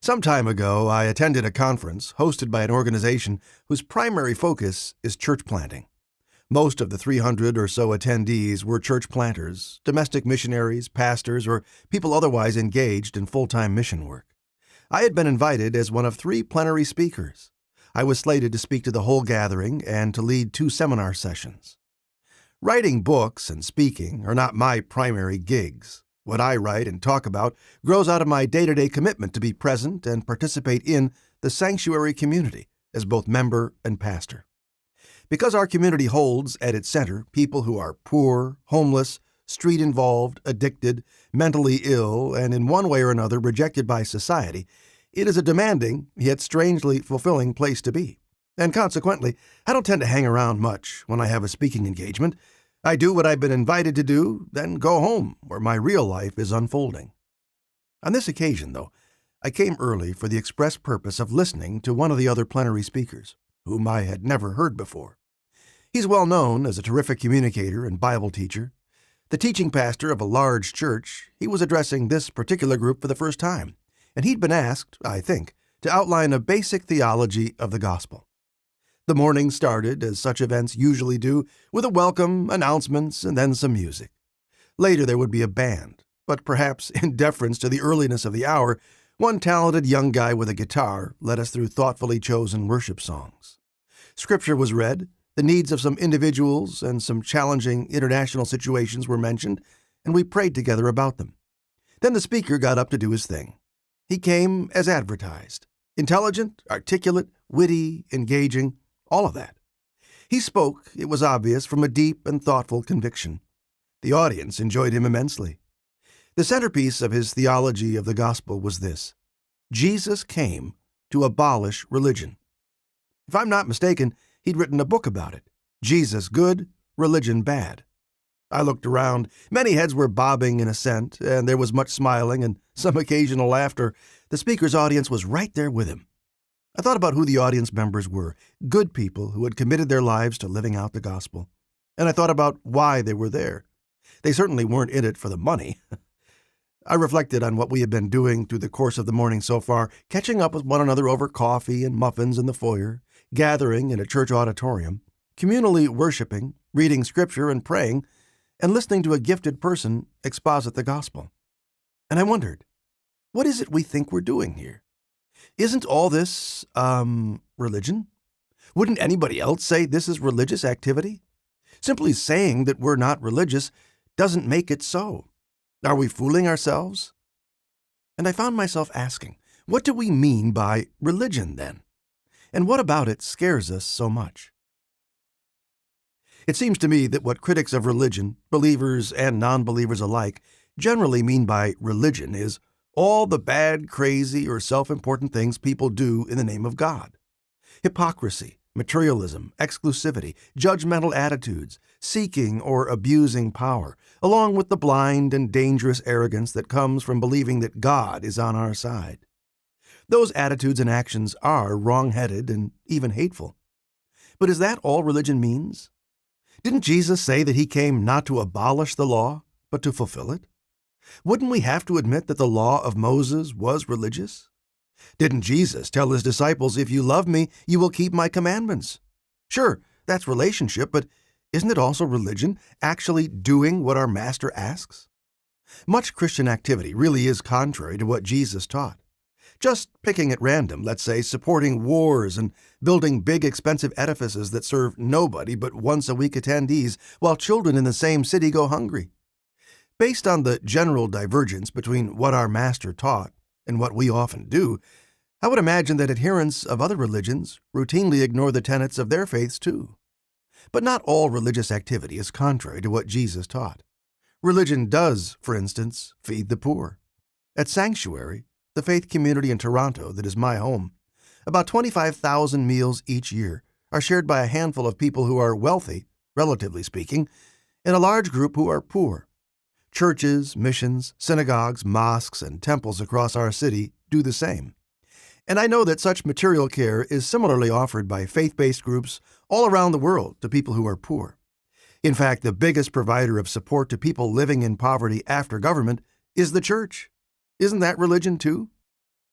Some time ago, I attended a conference hosted by an organization whose primary focus is church planting. Most of the 300 or so attendees were church planters, domestic missionaries, pastors, or people otherwise engaged in full-time mission work. I had been invited as one of 3 plenary speakers. I was slated to speak to the whole gathering and to lead 2 seminar sessions. Writing books and speaking are not my primary gigs. What I write and talk about grows out of my day-to-day commitment to be present and participate in the sanctuary community as both member and pastor. Because our community holds at its center people who are poor, homeless, street-involved, addicted, mentally ill, and in one way or another rejected by society, it is a demanding, yet strangely fulfilling place to be. And consequently, I don't tend to hang around much when I have a speaking engagement. I do what I've been invited to do, then go home, where my real life is unfolding. On this occasion, though, I came early for the express purpose of listening to one of the other plenary speakers, whom I had never heard before. He's well known as a terrific communicator and Bible teacher. The teaching pastor of a large church, he was addressing this particular group for the first time, and he'd been asked, I think, to outline a basic theology of the gospel. The morning started, as such events usually do, with a welcome, announcements, and then some music. Later there would be a band, but perhaps in deference to the earliness of the hour, one talented young guy with a guitar led us through thoughtfully chosen worship songs. Scripture was read, the needs of some individuals and some challenging international situations were mentioned, and we prayed together about them. Then the speaker got up to do his thing. He came as advertised. Intelligent, articulate, witty, engaging, all of that. He spoke, it was obvious, from a deep and thoughtful conviction. The audience enjoyed him immensely. The centerpiece of his theology of the gospel was this: Jesus came to abolish religion. If I'm not mistaken, he'd written a book about it. Jesus good, religion bad. I looked around. Many heads were bobbing in assent, and there was much smiling and some occasional laughter. The speaker's audience was right there with him. I thought about who the audience members were, good people who had committed their lives to living out the gospel. And I thought about why they were there. They certainly weren't in it for the money. I reflected on what we had been doing through the course of the morning so far, catching up with one another over coffee and muffins in the foyer, gathering in a church auditorium, communally worshiping, reading scripture and praying, and listening to a gifted person exposit the gospel. And I wondered, what is it we think we're doing here? Isn't all this, religion? Wouldn't anybody else say this is religious activity? Simply saying that we're not religious doesn't make it so. Are we fooling ourselves? And I found myself asking, what do we mean by religion then? And what about it scares us so much? It seems to me that what critics of religion, believers and non-believers alike, generally mean by religion is all the bad, crazy, or self-important things people do in the name of God. Hypocrisy, materialism, exclusivity, judgmental attitudes, seeking or abusing power, along with the blind and dangerous arrogance that comes from believing that God is on our side. Those attitudes and actions are wrong-headed and even hateful. But is that all religion means? Didn't Jesus say that he came not to abolish the law, but to fulfill it? Wouldn't we have to admit that the law of Moses was religious? Didn't Jesus tell his disciples, if you love me, you will keep my commandments? Sure, that's relationship, but isn't it also religion, actually doing what our master asks? Much Christian activity really is contrary to what Jesus taught. Just picking at random, let's say, supporting wars and building big expensive edifices that serve nobody but once-a-week attendees while children in the same city go hungry. Based on the general divergence between what our master taught and what we often do, I would imagine that adherents of other religions routinely ignore the tenets of their faiths too. But not all religious activity is contrary to what Jesus taught. Religion does, for instance, feed the poor. At Sanctuary, the faith community in Toronto that is my home, about 25,000 meals each year are shared by a handful of people who are wealthy, relatively speaking, and a large group who are poor. Churches, missions, synagogues, mosques, and temples across our city do the same. And I know that such material care is similarly offered by faith-based groups all around the world to people who are poor. In fact, the biggest provider of support to people living in poverty after government is the church. Isn't that religion too?